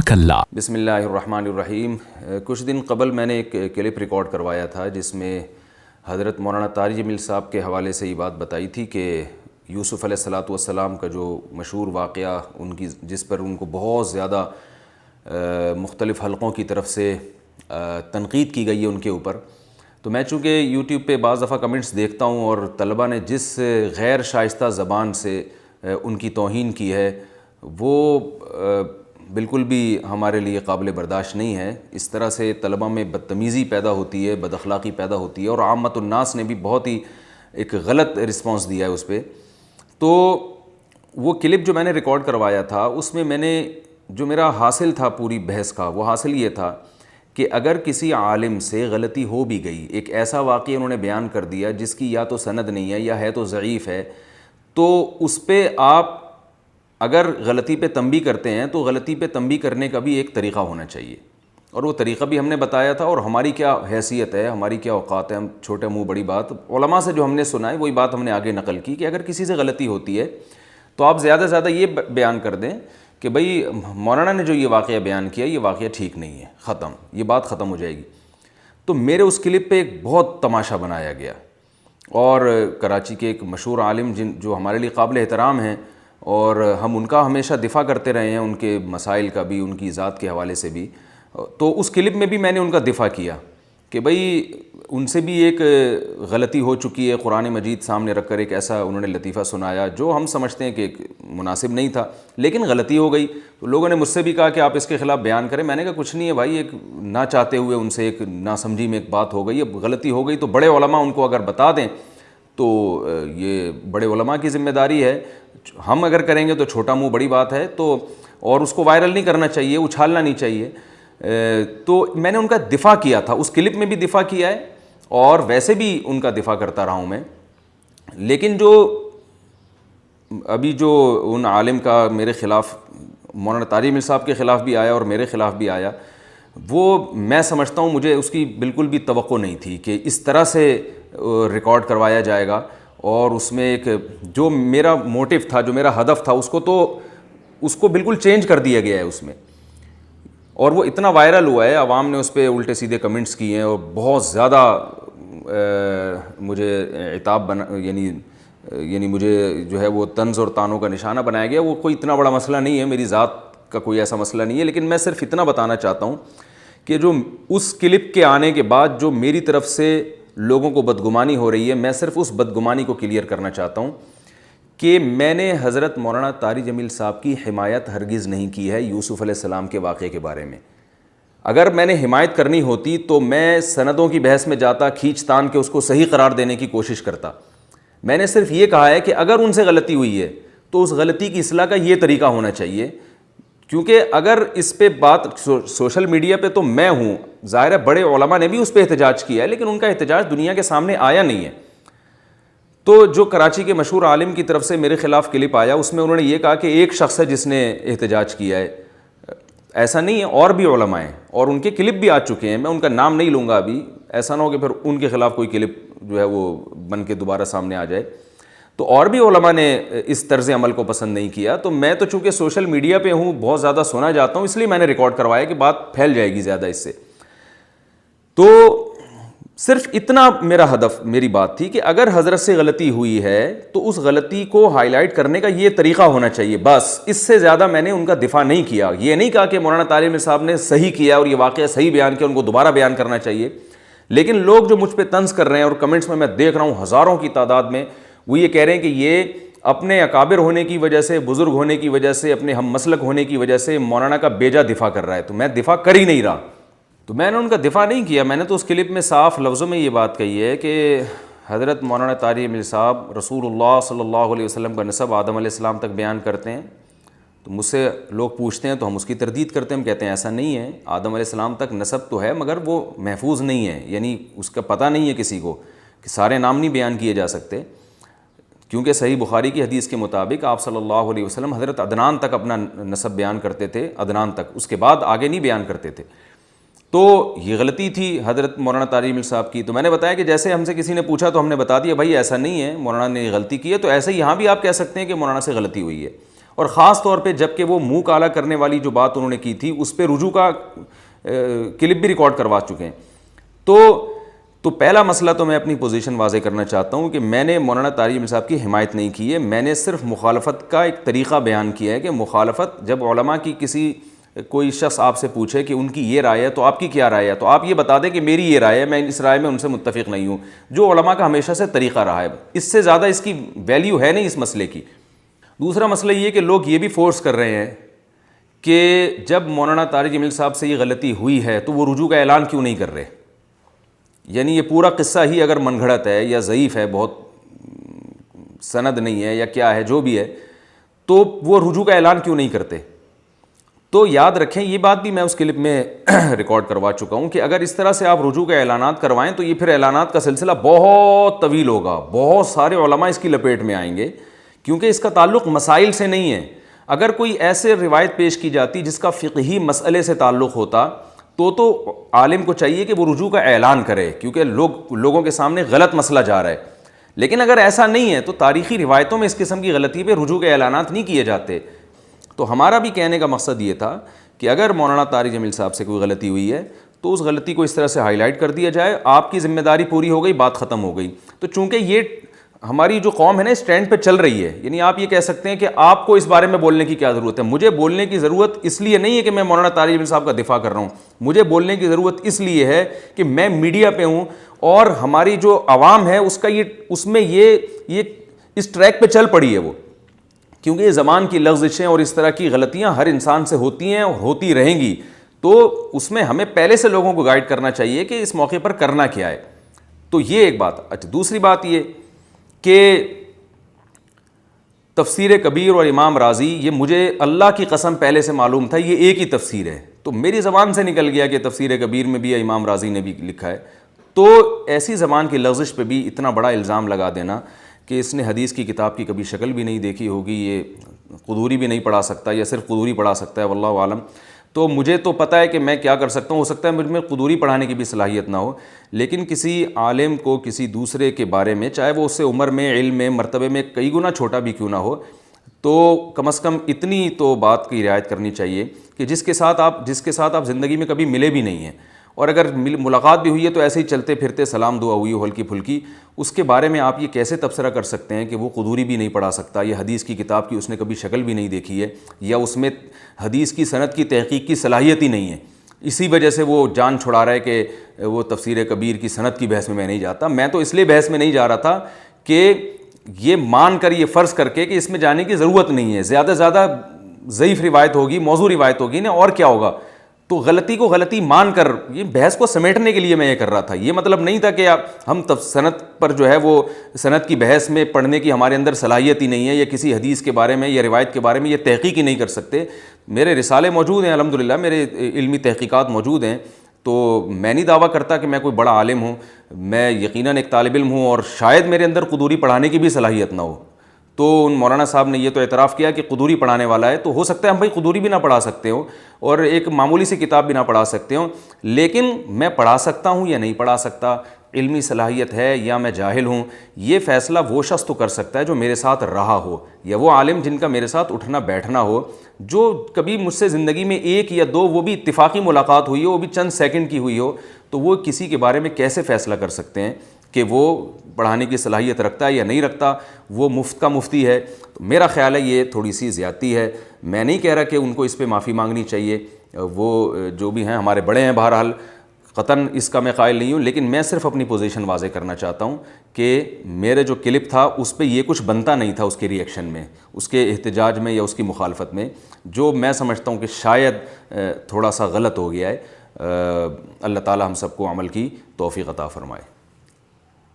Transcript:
جزاک اللہ۔ بسم اللہ الرحمن الرحیم۔ کچھ دن قبل میں نے ایک کلپ ریکارڈ کروایا تھا جس میں حضرت مولانا طارق جمیل صاحب کے حوالے سے یہ بات بتائی تھی کہ یوسف علیہ السلام کا جو مشہور واقعہ ان کی جس پر ان کو بہت زیادہ مختلف حلقوں کی طرف سے تنقید کی گئی ہے ان کے اوپر، تو میں چونکہ یوٹیوب پہ بعض دفعہ کمنٹس دیکھتا ہوں اور طلبہ نے جس غیر شائستہ زبان سے ان کی توہین کی ہے وہ بالکل بھی ہمارے لیے قابل برداشت نہیں ہے۔ اس طرح سے طلبہ میں بدتمیزی پیدا ہوتی ہے، بد اخلاقی پیدا ہوتی ہے، اور عامت الناس نے بھی بہت ہی ایک غلط رسپانس دیا ہے اس پہ۔ تو وہ کلپ جو میں نے ریکارڈ کروایا تھا اس میں نے جو میرا حاصل تھا پوری بحث کا، وہ حاصل یہ تھا کہ اگر کسی عالم سے غلطی ہو بھی گئی، ایک ایسا واقعہ انہوں نے بیان کر دیا جس کی یا تو سند نہیں ہے یا ہے تو ضعیف ہے، تو اس پہ آپ اگر غلطی پہ تنبیہ کرتے ہیں تو غلطی پہ تنبیہ کرنے کا بھی ایک طریقہ ہونا چاہیے، اور وہ طریقہ بھی ہم نے بتایا تھا، اور ہماری کیا حیثیت ہے، ہماری کیا اوقات ہے، ہم چھوٹے منہ بڑی بات، علماء سے جو ہم نے سنا ہے وہی بات ہم نے آگے نقل کی کہ اگر کسی سے غلطی ہوتی ہے تو آپ زیادہ سے زیادہ یہ بیان کر دیں کہ بھئی مولانا نے جو یہ واقعہ بیان کیا یہ واقعہ ٹھیک نہیں ہے، ختم، یہ بات ختم ہو جائے گی۔ تو میرے اس کلپ پہ ایک بہت تماشا بنایا گیا، اور کراچی کے ایک مشہور عالم جو ہمارے لیے قابل احترام ہیں اور ہم ان کا ہمیشہ دفاع کرتے رہے ہیں، ان کے مسائل کا بھی، ان کی ذات کے حوالے سے بھی، تو اس کلپ میں بھی میں نے ان کا دفاع کیا کہ بھئی ان سے بھی ایک غلطی ہو چکی ہے، قرآن مجید سامنے رکھ کر ایک ایسا انہوں نے لطیفہ سنایا جو ہم سمجھتے ہیں کہ مناسب نہیں تھا، لیکن غلطی ہو گئی۔ تو لوگوں نے مجھ سے بھی کہا کہ آپ اس کے خلاف بیان کریں، میں نے کہا کچھ نہیں ہے بھائی، ایک نہ چاہتے ہوئے ان سے ایک ناسمجھی میں ایک بات ہو گئی، اب غلطی ہو گئی تو بڑے علماء ان کو اگر بتا دیں تو یہ بڑے علماء کی ذمہ داری ہے، ہم اگر کریں گے تو چھوٹا منہ بڑی بات ہے، تو اور اس کو وائرل نہیں کرنا چاہیے، اچھالنا نہیں چاہیے۔ تو میں نے ان کا دفاع کیا تھا، اس کلپ میں بھی دفاع کیا ہے اور ویسے بھی ان کا دفاع کرتا رہا ہوں میں، لیکن جو ابھی جو ان عالم کا میرے خلاف مولانا طارق جمیل صاحب کے خلاف بھی آیا اور میرے خلاف بھی آیا، وہ میں سمجھتا ہوں مجھے اس کی بالکل بھی توقع نہیں تھی کہ اس طرح سے ریکارڈ کروایا جائے گا، اور اس میں ایک جو میرا موٹیو تھا، جو میرا ہدف تھا، اس کو بالکل چینج کر دیا گیا ہے اس میں، اور وہ اتنا وائرل ہوا ہے، عوام نے اس پہ الٹے سیدھے کمنٹس کیے ہیں اور بہت زیادہ مجھے عتاب یعنی مجھے جو ہے وہ طنز اور طعنوں کا نشانہ بنایا گیا۔ وہ کوئی اتنا بڑا مسئلہ نہیں ہے، میری ذات کا کوئی ایسا مسئلہ نہیں ہے، لیکن میں صرف اتنا بتانا چاہتا ہوں کہ جو اس کلپ کے آنے کے بعد جو میری طرف سے لوگوں کو بدگمانی ہو رہی ہے، میں صرف اس بدگمانی کو کلیئر کرنا چاہتا ہوں کہ میں نے حضرت مولانا طارق جمیل صاحب کی حمایت ہرگز نہیں کی ہے یوسف علیہ السلام کے واقعے کے بارے میں۔ اگر میں نے حمایت کرنی ہوتی تو میں سندوں کی بحث میں جاتا، کھینچ تان کے اس کو صحیح قرار دینے کی کوشش کرتا۔ میں نے صرف یہ کہا ہے کہ اگر ان سے غلطی ہوئی ہے تو اس غلطی کی اصلاح کا یہ طریقہ ہونا چاہیے، کیونکہ اگر اس پہ بات سوشل میڈیا پہ تو میں ہوں، ظاہر ہے بڑے علماء نے بھی اس پہ احتجاج کیا ہے، لیکن ان کا احتجاج دنیا کے سامنے آیا نہیں ہے۔ تو جو کراچی کے مشہور عالم کی طرف سے میرے خلاف کلپ آیا، اس میں انہوں نے یہ کہا کہ ایک شخص ہے جس نے احتجاج کیا ہے، ایسا نہیں ہے، اور بھی علماء ہیں اور ان کے کلپ بھی آ چکے ہیں، میں ان کا نام نہیں لوں گا ابھی، ایسا نہ ہو کہ پھر ان کے خلاف کوئی کلپ جو ہے وہ بن کے دوبارہ سامنے آ جائے۔ تو اور بھی علماء نے اس طرز عمل کو پسند نہیں کیا، تو میں تو چونکہ سوشل میڈیا پہ ہوں، بہت زیادہ سنا جاتا ہوں، اس لیے میں نے ریکارڈ کروایا کہ بات پھیل جائے گی زیادہ اس سے۔ تو صرف اتنا میرا ہدف، میری بات تھی کہ اگر حضرت سے غلطی ہوئی ہے تو اس غلطی کو ہائی لائٹ کرنے کا یہ طریقہ ہونا چاہیے، بس اس سے زیادہ میں نے ان کا دفاع نہیں کیا۔ یہ نہیں کہا کہ مولانا طارق جمیل صاحب نے صحیح کیا اور یہ واقعہ صحیح بیان کیا، ان کو دوبارہ بیان کرنا چاہیے، لیکن لوگ جو مجھ پہ طنز کر رہے ہیں اور کمنٹس میں دیکھ رہا ہوں ہزاروں کی تعداد میں، وہ یہ کہہ رہے ہیں کہ یہ اپنے اکابر ہونے کی وجہ سے، بزرگ ہونے کی وجہ سے، اپنے ہم مسلک ہونے کی وجہ سے مولانا کا بیجا دفاع کر رہا ہے، تو میں دفاع کر ہی نہیں رہا۔ تو میں نے ان کا دفاع نہیں کیا، میں نے تو اس کلپ میں صاف لفظوں میں یہ بات کہی ہے کہ حضرت مولانا طارق جمیل صاحب رسول اللہ صلی اللہ علیہ وسلم کا نسب آدم علیہ السلام تک بیان کرتے ہیں، تو مجھ سے لوگ پوچھتے ہیں تو ہم اس کی تردید کرتے ہیں، ہم کہتے ہیں ایسا نہیں ہے، آدم علیہ السلام تک نسب تو ہے مگر وہ محفوظ نہیں ہے، یعنی اس کا پتہ نہیں ہے کسی کو، کہ سارے نام نہیں بیان کیے جا سکتے، کیونکہ صحیح بخاری کی حدیث کے مطابق آپ صلی اللہ علیہ وسلم حضرت عدنان تک اپنا نسب بیان کرتے تھے، عدنان تک، اس کے بعد آگے نہیں بیان کرتے تھے۔ تو یہ غلطی تھی حضرت مولانا طارق جمیل صاحب کی۔ تو میں نے بتایا کہ جیسے ہم سے کسی نے پوچھا تو ہم نے بتا دیا بھائی ایسا نہیں ہے، مولانا نے غلطی کی ہے، تو ایسے ہی یہاں بھی آپ کہہ سکتے ہیں کہ مولانا سے غلطی ہوئی ہے، اور خاص طور پہ جب کہ وہ منہ کالا کرنے والی جو بات انہوں نے کی تھی اس پہ رجوع کا کلپ بھی ریکارڈ کروا چکے ہیں. تو پہلا مسئلہ تو میں اپنی پوزیشن واضح کرنا چاہتا ہوں کہ میں نے مولانا طارق جمیل صاحب کی حمایت نہیں کی ہے. میں نے صرف مخالفت کا ایک طریقہ بیان کیا ہے کہ مخالفت جب علماء کی کسی کوئی شخص آپ سے پوچھے کہ ان کی یہ رائے ہے تو آپ کی کیا رائے ہے, تو آپ یہ بتا دیں کہ میری یہ رائے ہے, میں اس رائے میں ان سے متفق نہیں ہوں, جو علماء کا ہمیشہ سے طریقہ رہا ہے. اس سے زیادہ اس کی ویلیو ہے نہیں اس مسئلے کی. دوسرا مسئلہ یہ کہ لوگ یہ بھی فورس کر رہے ہیں کہ جب مولانا طارق جمیل صاحب سے یہ غلطی ہوئی ہے تو وہ رجوع کا اعلان کیوں نہیں کر رہے. یعنی یہ پورا قصہ ہی اگر من گھڑت ہے یا ضعیف ہے, بہت سند نہیں ہے یا کیا ہے, جو بھی ہے, تو وہ رجوع کا اعلان کیوں نہیں کرتے. تو یاد رکھیں یہ بات بھی میں اس کلپ میں ریکارڈ کروا چکا ہوں کہ اگر اس طرح سے آپ رجوع کے اعلانات کروائیں تو یہ پھر اعلانات کا سلسلہ بہت طویل ہوگا, بہت سارے علماء اس کی لپیٹ میں آئیں گے, کیونکہ اس کا تعلق مسائل سے نہیں ہے. اگر کوئی ایسے روایت پیش کی جاتی جس کا فقہی مسئلے سے تعلق ہوتا تو عالم کو چاہیے کہ وہ رجوع کا اعلان کرے, کیونکہ لوگوں کے سامنے غلط مسئلہ جا رہا ہے. لیکن اگر ایسا نہیں ہے تو تاریخی روایتوں میں اس قسم کی غلطی پہ رجوع کے اعلانات نہیں کیے جاتے. تو ہمارا بھی کہنے کا مقصد یہ تھا کہ اگر مولانا طارق جمیل صاحب سے کوئی غلطی ہوئی ہے تو اس غلطی کو اس طرح سے ہائی لائٹ کر دیا جائے, آپ کی ذمہ داری پوری ہو گئی, بات ختم ہو گئی. تو چونکہ یہ ہماری جو قوم ہے نا اسٹینڈ پہ چل رہی ہے, یعنی آپ یہ کہہ سکتے ہیں کہ آپ کو اس بارے میں بولنے کی کیا ضرورت ہے. مجھے بولنے کی ضرورت اس لیے نہیں ہے کہ میں مولانا طارق جمیل صاحب کا دفاع کر رہا ہوں, مجھے بولنے کی ضرورت اس لیے ہے کہ میں میڈیا پہ ہوں اور ہماری جو عوام ہے اس میں یہ اس ٹریک پہ چل پڑی ہے وہ, کیونکہ یہ زبان کی لغزشیں اور اس طرح کی غلطیاں ہر انسان سے ہوتی ہیں اور ہوتی رہیں گی. تو اس میں ہمیں پہلے سے لوگوں کو گائیڈ کرنا چاہیے کہ اس موقع پر کرنا کیا ہے. تو یہ ایک بات. اچھا, دوسری بات یہ کہ تفسیر کبیر اور امام رازی, یہ مجھے اللہ کی قسم پہلے سے معلوم تھا یہ ایک ہی تفسیر ہے, تو میری زبان سے نکل گیا کہ تفسیر کبیر میں بھی امام رازی نے بھی لکھا ہے. تو ایسی زبان کی لغزش پہ بھی اتنا بڑا الزام لگا دینا کہ اس نے حدیث کی کتاب کی کبھی شکل بھی نہیں دیکھی ہوگی, یہ قدوری بھی نہیں پڑھا سکتا یا صرف قدوری پڑھا سکتا ہے, واللہ عالم. تو مجھے تو پتہ ہے کہ میں کیا کر سکتا ہوں, ہو سکتا ہے مجھ میں قدوری پڑھانے کی بھی صلاحیت نہ ہو, لیکن کسی عالم کو کسی دوسرے کے بارے میں, چاہے وہ اس سے عمر میں, علم میں, مرتبے میں کئی گنا چھوٹا بھی کیوں نہ ہو, تو کم از کم اتنی تو بات کی رعایت کرنی چاہیے کہ جس کے ساتھ آپ زندگی میں کبھی ملے بھی نہیں ہیں, اور اگر ملاقات بھی ہوئی ہے تو ایسے ہی چلتے پھرتے سلام دعا ہوئی ہو ہلکی پھلکی, اس کے بارے میں آپ یہ کیسے تبصرہ کر سکتے ہیں کہ وہ قدوری بھی نہیں پڑھا سکتا, یہ حدیث کی کتاب کی اس نے کبھی شکل بھی نہیں دیکھی ہے, یا اس میں حدیث کی سند کی تحقیق کی صلاحیت ہی نہیں ہے, اسی وجہ سے وہ جان چھڑا رہا ہے کہ وہ تفسیر کبیر کی سند کی بحث میں نہیں جاتا. میں تو اس لیے بحث میں نہیں جا رہا تھا کہ یہ مان کر, یہ فرض کر کے کہ اس میں جانے کی ضرورت نہیں ہے, زیادہ سے زیادہ ضعیف روایت ہوگی, موضوع روایت ہوگی نا, اور کیا ہوگا. تو غلطی کو غلطی مان کر یہ بحث کو سمیٹنے کے لیے میں یہ کر رہا تھا. یہ مطلب نہیں تھا کہ ہم سند پر جو ہے وہ سند کی بحث میں پڑھنے کی ہمارے اندر صلاحیت ہی نہیں ہے, یا کسی حدیث کے بارے میں یا روایت کے بارے میں یہ تحقیق ہی نہیں کر سکتے. میرے رسالے موجود ہیں الحمدللہ, میرے علمی تحقیقات موجود ہیں, تو میں نہیں دعویٰ کرتا کہ میں کوئی بڑا عالم ہوں, میں یقیناً ایک طالب علم ہوں, اور شاید میرے اندر قدوری پڑھانے کی بھی صلاحیت نہ ہو. تو ان مولانا صاحب نے یہ تو اعتراف کیا کہ قدوری پڑھانے والا ہے, تو ہو سکتا ہے ہم بھائی قدوری بھی نہ پڑھا سکتے ہوں اور ایک معمولی سی کتاب بھی نہ پڑھا سکتے ہوں, لیکن میں پڑھا سکتا ہوں یا نہیں پڑھا سکتا, علمی صلاحیت ہے یا میں جاہل ہوں, یہ فیصلہ وہ شخص تو کر سکتا ہے جو میرے ساتھ رہا ہو, یا وہ عالم جن کا میرے ساتھ اٹھنا بیٹھنا ہو, جو کبھی مجھ سے زندگی میں ایک یا دو, وہ بھی اتفاقی ملاقات ہوئی ہو, وہ بھی چند سیکنڈ کی ہوئی ہو, تو وہ کسی کے بارے میں کیسے فیصلہ کر سکتے ہیں کہ وہ پڑھانے کی صلاحیت رکھتا ہے یا نہیں رکھتا, وہ مفت کا مفتی ہے. تو میرا خیال ہے یہ تھوڑی سی زیادتی ہے. میں نہیں کہہ رہا کہ ان کو اس پہ معافی مانگنی چاہیے, وہ جو بھی ہیں ہمارے بڑے ہیں, بہرحال قطعاً اس کا میں قائل نہیں ہوں, لیکن میں صرف اپنی پوزیشن واضح کرنا چاہتا ہوں کہ میرے جو کلپ تھا اس پہ یہ کچھ بنتا نہیں تھا, اس کے ری ایکشن میں, اس کے احتجاج میں یا اس کی مخالفت میں, جو میں سمجھتا ہوں کہ شاید تھوڑا سا غلط ہو گیا ہے. اللہ تعالی ہم سب کو عمل کی توفیق عطا فرمائے.